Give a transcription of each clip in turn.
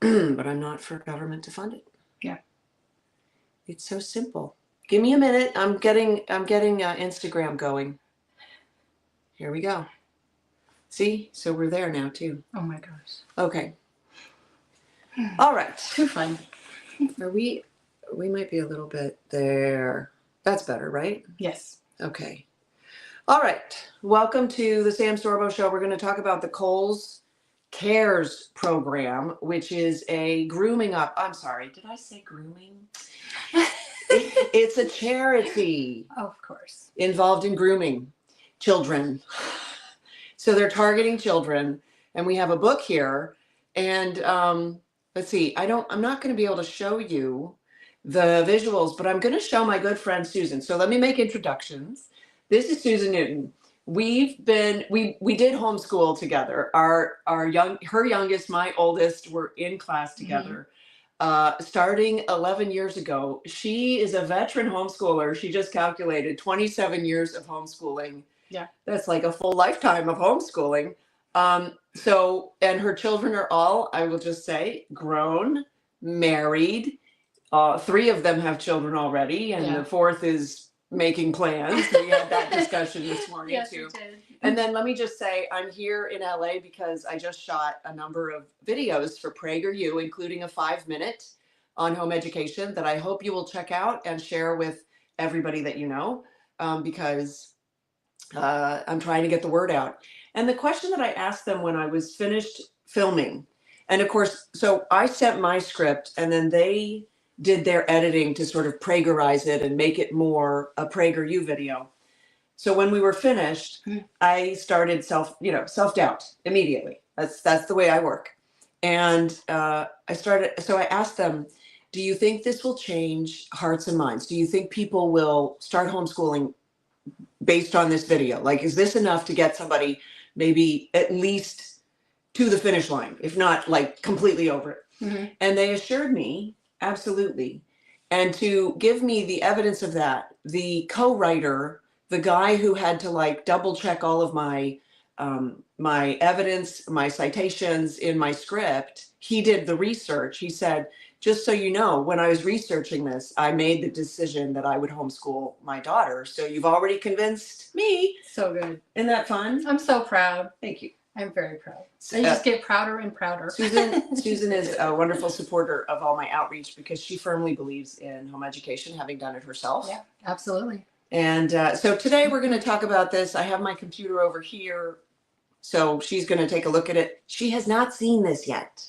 but I'm not for government to fund it. Yeah. It's so simple. Give me a minute. I'm getting Instagram going. Here we go. See? So we're there now too. Oh my gosh. Okay. All right. Too fun. Are we might be a little bit there. That's better, right? Yes. Okay. All right. Welcome to the Sam Sorbo Show. We're going to talk about the Kohls Cares program, which is a grooming up. I'm sorry. Did I say grooming? It's a charity. Oh, of course. Involved in grooming children. So they're targeting children, and we have a book here. And let's see. I'm not going to be able to show you the visuals, but I'm going to show my good friend Susan. So let me make introductions. This is Susan Newton. We did homeschool together. Her youngest, my oldest, were in class together. Starting 11 years ago. She is a veteran homeschooler. She just calculated 27 years of homeschooling. Yeah. That's like a full lifetime of homeschooling. And her children are all, I will just say, grown, married. 3 of them have children already, and the 4th is making plans. We had that discussion this morning too. We did. And then let me just say, I'm here in LA because I just shot a number of videos for PragerU, including a 5-minute on home education that I hope you will check out and share with everybody that you know, because I'm trying to get the word out. And the question that I asked them when I was finished filming, and of course, so I sent my script and then they did their editing to sort of Pragerize it and make it more a PragerU video. So when we were finished, I started self-doubt immediately. That's the way I work. And so I asked them, do you think this will change hearts and minds? Do you think people will start homeschooling based on this video? Like, is this enough to get somebody maybe at least to the finish line, if not like completely over it? Mm-hmm. And they assured me, absolutely. And to give me the evidence of that, the co-writer, the guy who had to like double check all of my my evidence, my citations in my script, he did the research. He said, just so you know, when I was researching this, I made the decision that I would homeschool my daughter. So you've already convinced me. So good. Isn't that fun? I'm so proud. Thank you. I'm very proud. I just get prouder and prouder. Susan is a wonderful supporter of all my outreach because she firmly believes in home education, having done it herself. Yeah, absolutely. And so today we're going to talk about this. I have my computer over here, so she's going to take a look at it. She has not seen this yet.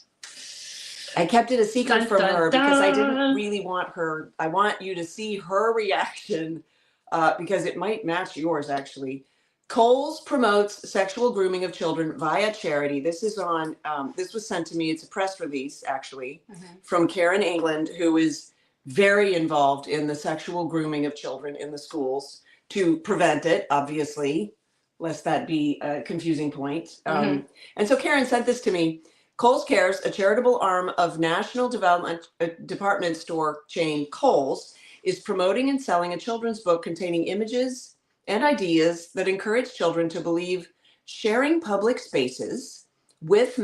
I kept it a secret from her because I didn't really want her. I want you to see her reaction because it might match yours, actually. Kohls promotes sexual grooming of children via charity. This is on, this was sent to me. It's a press release, actually, from Karen England, who is very involved in the sexual grooming of children in the schools to prevent it, obviously, lest that be a confusing point. And so Karen sent this to me. Kohls Cares, a charitable arm of National Department Store chain Kohl's, is promoting and selling a children's book containing images and ideas that encourage children to believe sharing public spaces with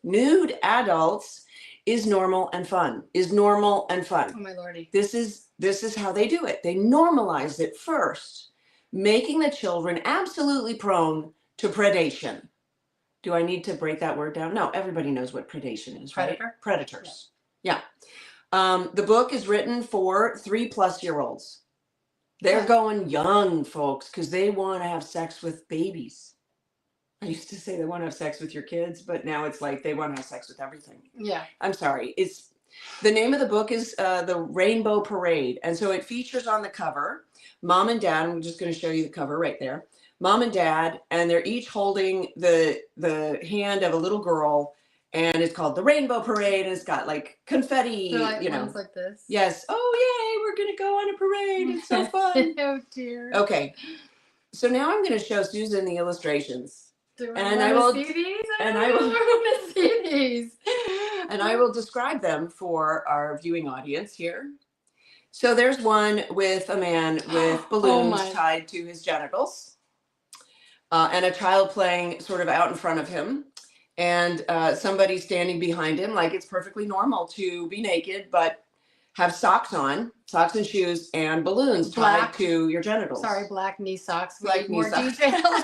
nude adults is normal and fun. Oh my lordy. This is how they do it. They normalize it first, making the children absolutely prone to predation. Do I need to break that word down? No, everybody knows what predation is, Predator? right? Predators. Yeah. The book is written for 3+-year-olds. They're going young, folks, because they want to have sex with babies. I used to say they want to have sex with your kids, but now it's like they want to have sex with everything. Yeah. I'm sorry. The name of the book is The Rainbow Parade. And so it features on the cover, mom and dad. I'm just going to show you the cover right there. Mom and dad, and they're each holding the hand of a little girl, and it's called The Rainbow Parade, and it's got like confetti, ones like this. Yes. Oh, yay, we're going to go on a parade. It's so fun. Oh, dear. Okay. So now I'm going to show Susan the illustrations. I will see these. I want to see these. And I will describe them for our viewing audience here. So there's one with a man with balloons tied to his genitals, and a child playing sort of out in front of him. and somebody standing behind him, like it's perfectly normal to be naked, but have socks on, socks and shoes, and balloons tied to your genitals. Sorry, black knee socks. We Black need knee more socks. details.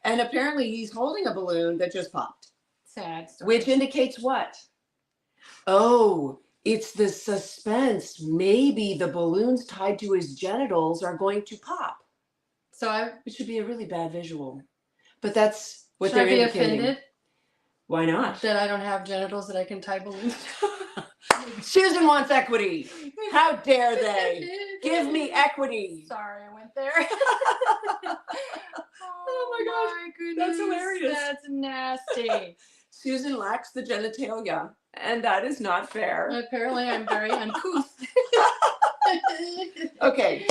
And apparently he's holding a balloon that just popped. Sad story. Which indicates what? Oh, it's the suspense. Maybe the balloons tied to his genitals are going to pop. So it should be a really bad visual. But that's what they're indicating. Should I be offended? Why not? That I don't have genitals that I can tie balloons to. Susan wants equity. How dare they? Give me equity. Sorry, I went there. Oh my gosh, my goodness, that's hilarious. That's nasty. Susan lacks the genitalia, and that is not fair. Apparently, I'm very uncouth. Okay,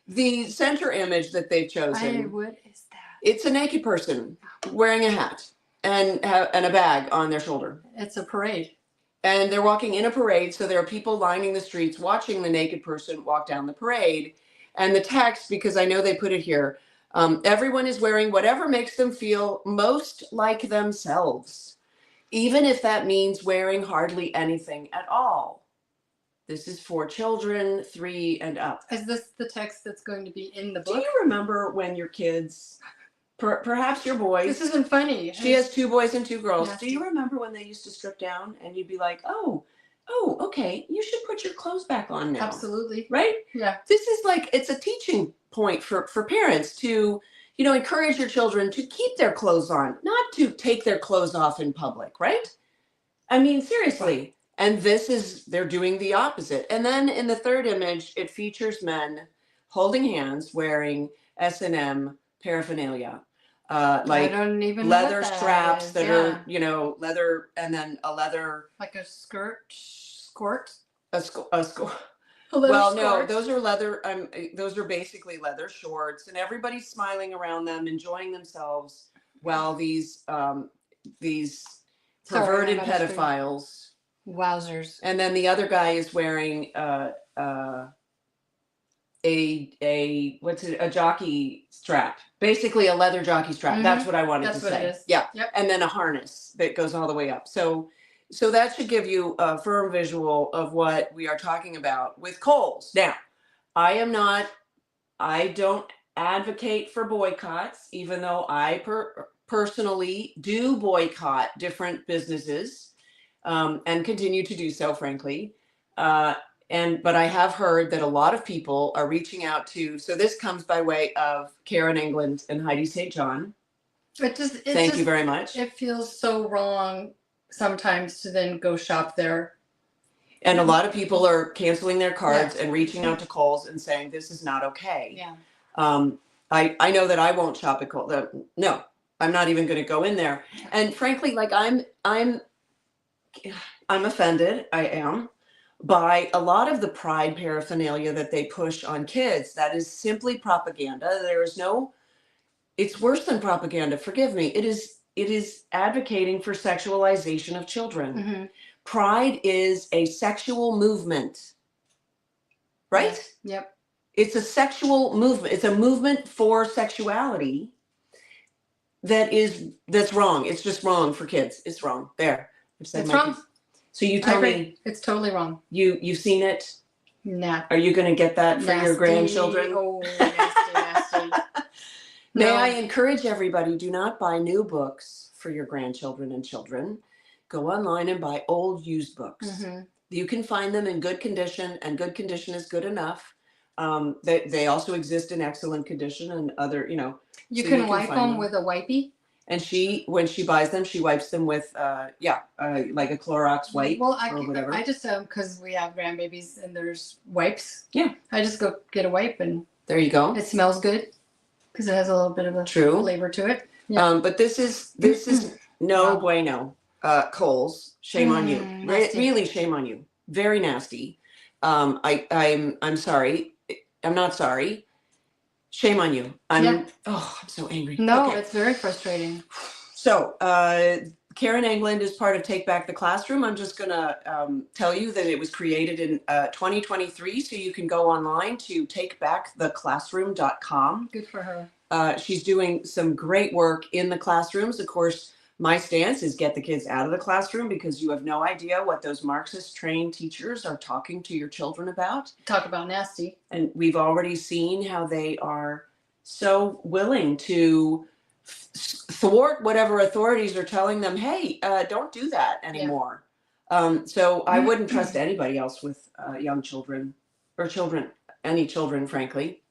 the center image that they've chosen. What is that? It's a naked person wearing a hat and a bag on their shoulder. It's a parade. And they're walking in a parade, so there are people lining the streets watching the naked person walk down the parade. And the text, because I know they put it here, everyone is wearing whatever makes them feel most like themselves, even if that means wearing hardly anything at all. This is for children 3 and up. Is this the text that's going to be in the book? Do you remember when your kids, perhaps your boys. This isn't funny. She has 2 boys and 2 girls. Nasty. Do you remember when they used to strip down and you'd be like, oh, okay, you should put your clothes back on now. Absolutely. Right? Yeah. This is like, it's a teaching point for parents to, encourage your children to keep their clothes on, not to take their clothes off in public, right? I mean, seriously. And they're doing the opposite. And then in the third image, it features men holding hands wearing S&M paraphernalia, like I don't even leather know what straps that yeah. are, leather, and then a leather, like a skirt. a Well, no, those are leather. Those are basically leather shorts, and everybody's smiling around them, enjoying themselves, while these perverted pedophiles. Wowzers. And then the other guy is wearing a jockey strap, basically a leather jockey strap. Mm-hmm. That's what I wanted to say. That's what it is. Yeah. Yep. And then a harness that goes all the way up. So that should give you a firm visual of what we are talking about with Kohls. Now, I don't advocate for boycotts, even though I personally do boycott different businesses and continue to do so, frankly. But I have heard that a lot of people are reaching out to, so this comes by way of Karen England and Heidi St. John. Thank you very much. It feels so wrong sometimes to then go shop there. And a lot of people are canceling their cards and reaching out to Kohls and saying, this is not okay. Yeah. I know that I won't shop at Kohls. No, I'm not even going to go in there. And frankly, like I'm offended. I am. By a lot of the pride paraphernalia that they push on kids. That is simply propaganda. It's worse than propaganda. Forgive me. It is advocating for sexualization of children. Mm-hmm. Pride is a sexual movement, right? Yes. Yep. It's a sexual movement. It's a movement for sexuality that's wrong. It's just wrong for kids. It's wrong. There. It's wrong. So you tell me it's totally wrong. You've seen it? Nah. Are you going to get that for your grandchildren? Oh, nasty. May I encourage everybody, do not buy new books for your grandchildren and children. Go online and buy old used books. Mm-hmm. You can find them in good condition, and good condition is good enough. They also exist in excellent condition and other, You can wipe them with a wipey. And when she buys them, she wipes them with, like a Clorox wipe or whatever. I just, because we have grandbabies and there's wipes. Yeah. I just go get a wipe and. There you go. It smells good because it has a little bit of a flavor to it. Yeah. But this is no bueno. Kohls, shame on you. Really shame on you. Very nasty. I'm sorry. I'm not sorry. Shame on you. I'm so angry. No, okay. It's very frustrating. So, Karen England is part of Take Back the Classroom. I'm just going to tell you that it was created in 2023. So you can go online to takebacktheclassroom.com. Good for her. She's doing some great work in the classrooms. Of course, My stance is get the kids out of the classroom because you have no idea what those Marxist trained teachers are talking to your children about. Talk about nasty. And we've already seen how they are so willing to thwart whatever authorities are telling them, hey, don't do that anymore. So I wouldn't trust anybody else with young children or any children, frankly.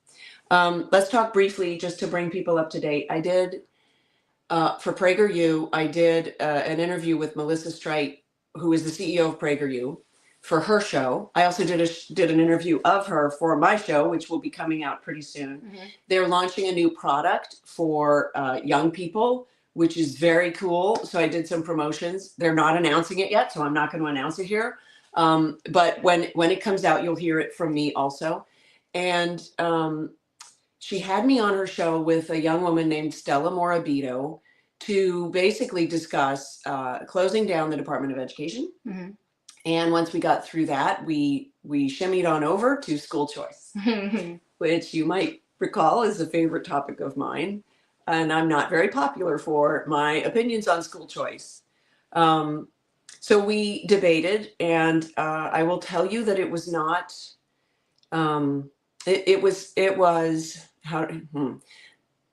Let's talk briefly just to bring people up to date. I did, for PragerU, I did an interview with Melissa Streit, who is the CEO of PragerU, for her show. I also did an interview of her for my show, which will be coming out pretty soon. Mm-hmm. They're launching a new product for young people, which is very cool. So I did some promotions. They're not announcing it yet, so I'm not going to announce it here. But when it comes out, you'll hear it from me also. And she had me on her show with a young woman named Stella Morabito to basically discuss closing down the Department of Education. Mm-hmm. And once we got through that, we shimmied on over to school choice, which you might recall is a favorite topic of mine. And I'm not very popular for my opinions on school choice. So we debated, and I will tell you that it was not, it was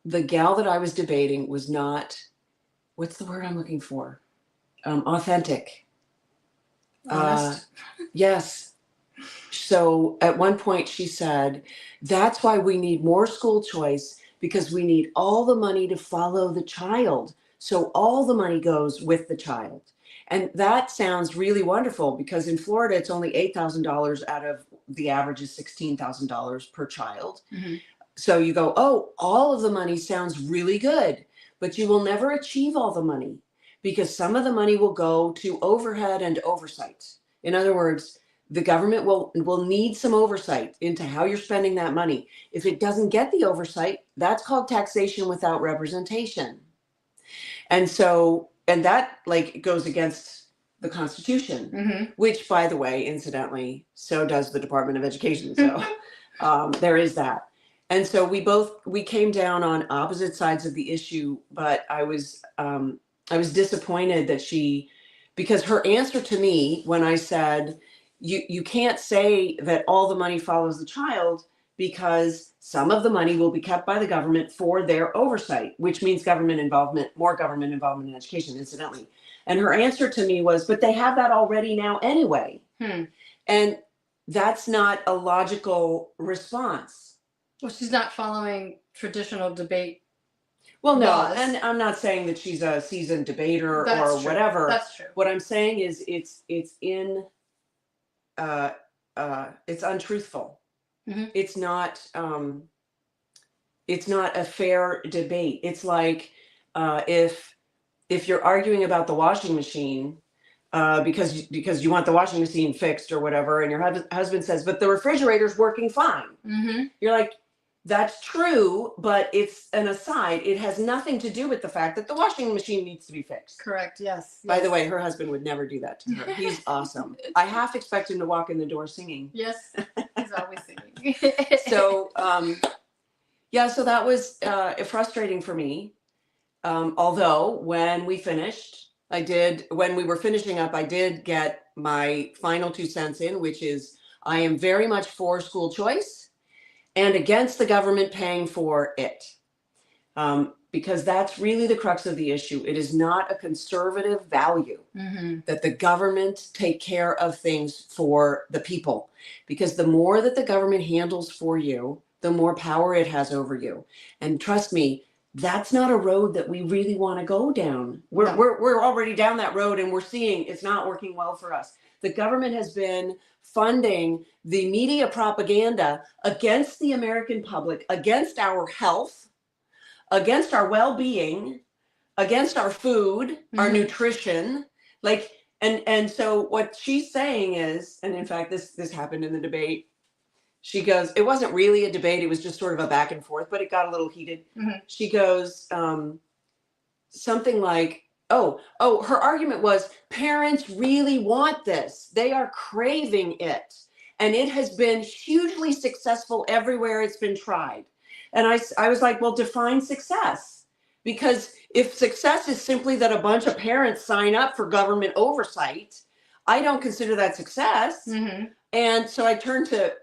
the gal that I was debating was not, what's the word I'm looking for? Authentic. Yes. So at one point she said, that's why we need more school choice, because we need all the money to follow the child. So all the money goes with the child. And that sounds really wonderful, because in Florida, it's only $8,000 out of the average is $16,000 per child. Mm-hmm. So you go, oh, all of the money sounds really good, but you will never achieve all the money, because some of the money will go to overhead and oversight. In other words, the government will need some oversight into how you're spending that money. If it doesn't get the oversight, that's called taxation without representation. And that like goes against the Constitution, mm-hmm. which, by the way, incidentally, so does the Department of Education. So there is that. And so we came down on opposite sides of the issue, but I was disappointed that because her answer to me when I said, you can't say that all the money follows the child, because some of the money will be kept by the government for their oversight, which means more government involvement in education, incidentally. And her answer to me was, but they have that already now anyway. And that's not a logical response. Well, she's not following traditional debate. Well, no, laws. And I'm not saying that she's a seasoned debater or whatever. That's true. What I'm saying is it's untruthful. Mm-hmm. It's not a fair debate. It's like if you're arguing about the washing machine because you want the washing machine fixed or whatever, and your husband says, but the refrigerator's working fine. Mm-hmm. You're like, that's true, but it's an aside. It has nothing to do with the fact that the washing machine needs to be fixed. Correct. Yes. By the way, her husband would never do that to her. He's awesome. I half expect him to walk in the door singing. Yes, he's always singing. So, so that was frustrating for me. Although when we finished, when we were finishing up, I did get my final 2 cents in, which is I am very much for school choice and against the government paying for it. Because that's really the crux of the issue. It is not a conservative value that the government take care of things for the people. Because the more that the government handles for you, the more power it has over you. And trust me, that's not a road that we really want to go down. We're already down that road, and we're seeing it's not working well for us. The government has been funding the media propaganda against the American public, against our health, against our well-being, against our food, our nutrition. And so what she's saying is, and in fact, this happened in the debate. She goes, it wasn't really a debate. It was just sort of a back and forth, but it got a little heated. Mm-hmm. She goes, something like, her argument was parents really want this. They are craving it. And it has been hugely successful everywhere it's been tried. And I was like, well, define success. Because if success is simply that a bunch of parents sign up for government oversight, I don't consider that success. Mm-hmm. And so I turned to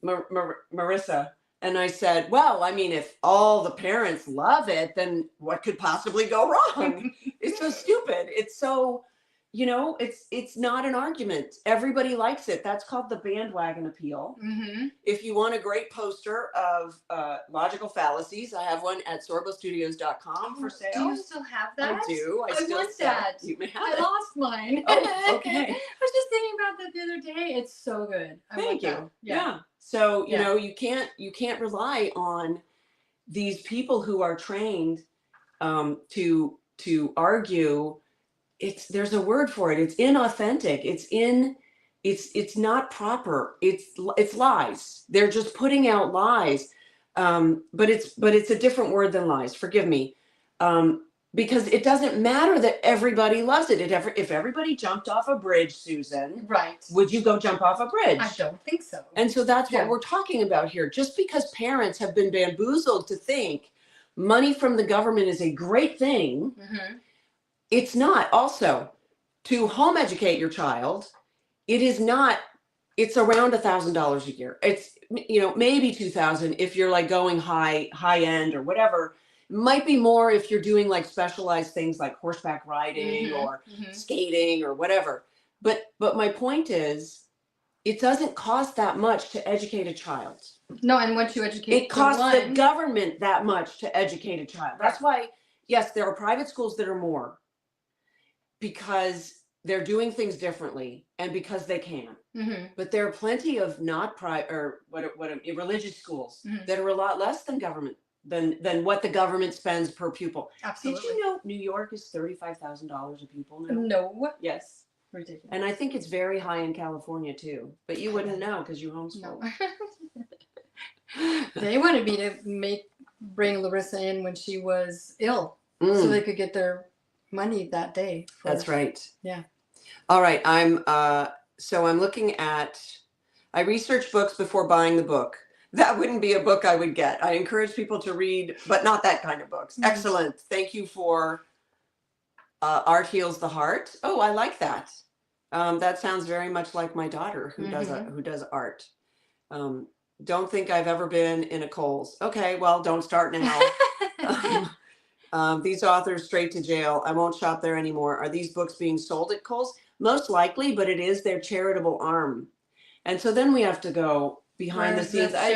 Marissa and I said, well, I mean, if all the parents love it, then what could possibly go wrong? It's so stupid. It's so, it's not an argument. Everybody likes it. That's called the bandwagon appeal. Mm-hmm. If you want a great poster of logical fallacies, I have one at sorbostudios.com for sale. Do you still have that? I do. I still want that. You may have I it. lost mine. Oh, okay. I was just thinking about that the other day. It's so good. Thank you. That. Yeah. So, you can't rely on these people who are trained to argue. There's a word for it. It's inauthentic. It's not proper. It's lies. They're just putting out lies. But it's a different word than lies. Forgive me. Because it doesn't matter that everybody loves it. If everybody jumped off a bridge, Susan, right? Would you go jump off a bridge? I don't think so. And so that's what we're talking about here. Just because parents have been bamboozled to think money from the government is a great thing, it's not. Also, to home educate your child, it is not. It's around $1,000 a year. It's maybe $2,000 if you're like going high end or whatever. Might be more if you're doing like specialized things like horseback riding or skating or whatever. But my point is, it doesn't cost that much to educate a child. No, and once you educate, it costs the government that much to educate a child. That's why, yes, there are private schools that are more because they're doing things differently and because they can. But there are plenty of not private or religious schools that are a lot less than government. Than what the government spends per pupil. Absolutely. Did you know New York is $35,000 a pupil now? No. Yes. Ridiculous. And I think it's very high in California too. But you wouldn't know because you homeschool. No. They wanted me to bring Larissa in when she was ill, so they could get their money that day. That's right. Yeah. All right. I'm looking at. I research books before buying the book. That wouldn't be a book I would get. I encourage people to read, but not that kind of books. Excellent. Thank you for Art Heals the Heart. Oh, I like that. That sounds very much like my daughter who does art. Don't think I've ever been in a Kohl's. Okay, well, don't start now. These authors straight to jail. I won't shop there anymore. Are these books being sold at Kohl's? Most likely, but it is their charitable arm. And so then we have to go behind the scenes. I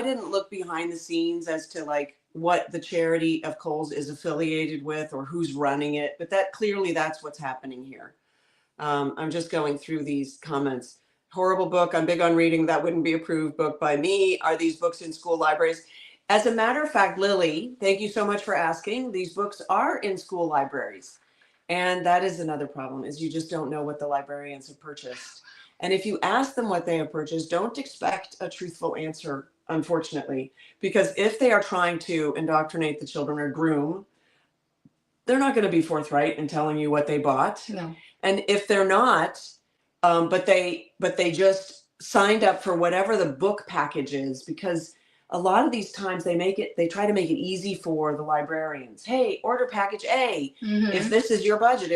didn't look behind the scenes as to like what the charity of Kohl's is affiliated with or who's running it, but that's what's happening here. I'm just going through these comments. Horrible book. I'm big on reading. That wouldn't be approved book by me. Are these books in school libraries? As a matter of fact, Lily, thank you so much for asking. These books are in school libraries. And that is another problem, is you just don't know what the librarians have purchased. And if you ask them what they have purchased, don't expect a truthful answer, unfortunately, because if they are trying to indoctrinate the children or groom, they're not going to be forthright in telling you what they bought. No. And if they're not, but they just signed up for whatever the book package is, because a lot of these times they try to make it easy for the librarians. Hey, order package A. If this is your budget,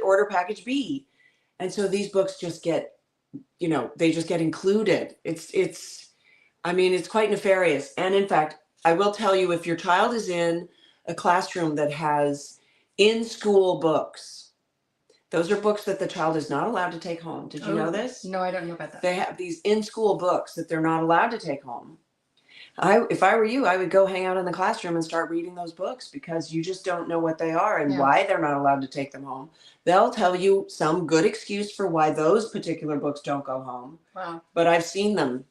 order package B. And so these books just get, they just get included. It's quite nefarious. And in fact, I will tell you, if your child is in a classroom that has in-school books, those are books that the child is not allowed to take home. Did you know this? No, I don't know about that. They have these in-school books that they're not allowed to take home. If I were you, I would go hang out in the classroom and start reading those books, because you just don't know what they are and why they're not allowed to take them home. They'll tell you some good excuse for why those particular books don't go home. Wow. But I've seen them.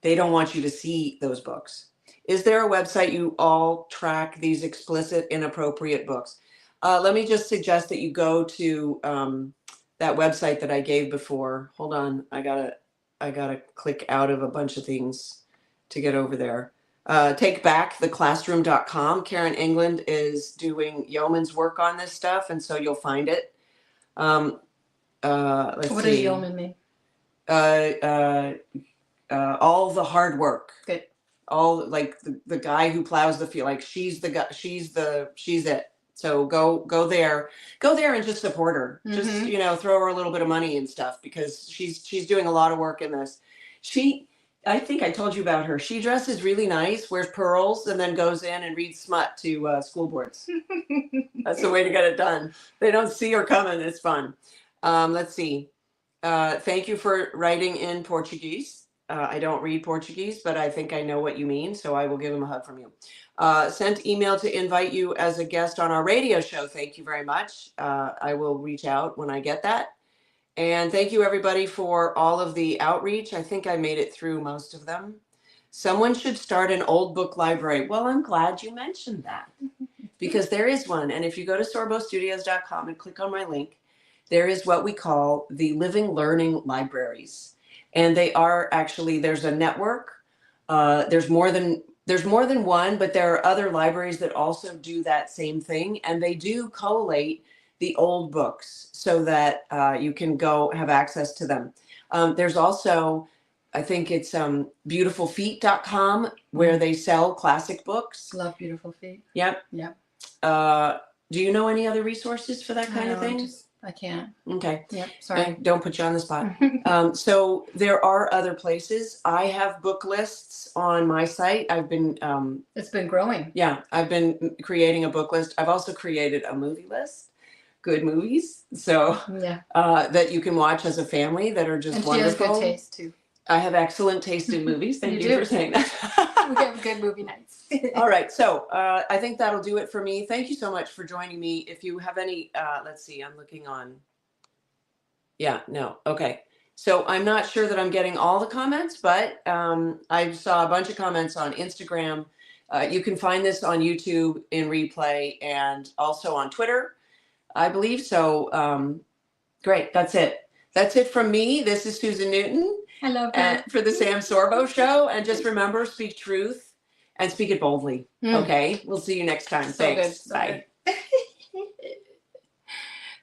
They don't want you to see those books. Is there a website you all track these explicit, inappropriate books? Let me just suggest that you go to that website that I gave before. Hold on. I gotta click out of a bunch of things to get over there. Takebacktheclassroom.com. Karen England is doing yeoman's work on this stuff, and so you'll find it. Let's see. What does yeoman mean? All the hard work. Good. all like the guy who plows the field, like she's the guy, she's it. So go there and just support her. Just, throw her a little bit of money and stuff, because she's doing a lot of work in this. I think I told you about her. She dresses really nice, wears pearls, and then goes in and reads smut to school boards. That's the way to get it done. They don't see her coming. It's fun. Let's see. Thank you for writing in Portuguese. I don't read Portuguese, but I think I know what you mean, so I will give him a hug from you. Sent email to invite you as a guest on our radio show. Thank you very much. I will reach out when I get that. And thank you, everybody, for all of the outreach. I think I made it through most of them. Someone should start an old book library. Well, I'm glad you mentioned that, because there is one. And if you go to sorbostudios.com and click on my link, there is what we call the Living Learning Libraries. And they are actually, there's a network. There's more than one, but there are other libraries that also do that same thing. And they do collate the old books so that you can go have access to them. There's also, I think it's beautifulfeet.com, where they sell classic books. Love Beautiful Feet. Yep. Yep. Do you know any other resources for that kind of thing? I can't. Okay. Yep. Sorry. Don't put you on the spot. So there are other places. I have book lists on my site. I've been it's been growing. Yeah, I've been creating a book list. I've also created a movie list, good movies, so that you can watch as a family that are just wonderful. And she has good taste too. I have excellent taste in movies. Thank you for saying that. We have good movie nights. All right, so I think that'll do it for me. Thank you so much for joining me. If you have any, let's see, I'm looking on. Yeah, no, okay. So I'm not sure that I'm getting all the comments, but I saw a bunch of comments on Instagram. You can find this on YouTube in replay and also on Twitter, I believe. So great, that's it. That's it from me. This is Susan Newton. Hello. For the Sam Sorbo Show. And just remember, speak truth and speak it boldly. Okay, we'll see you next time. Thanks. So Bye. good.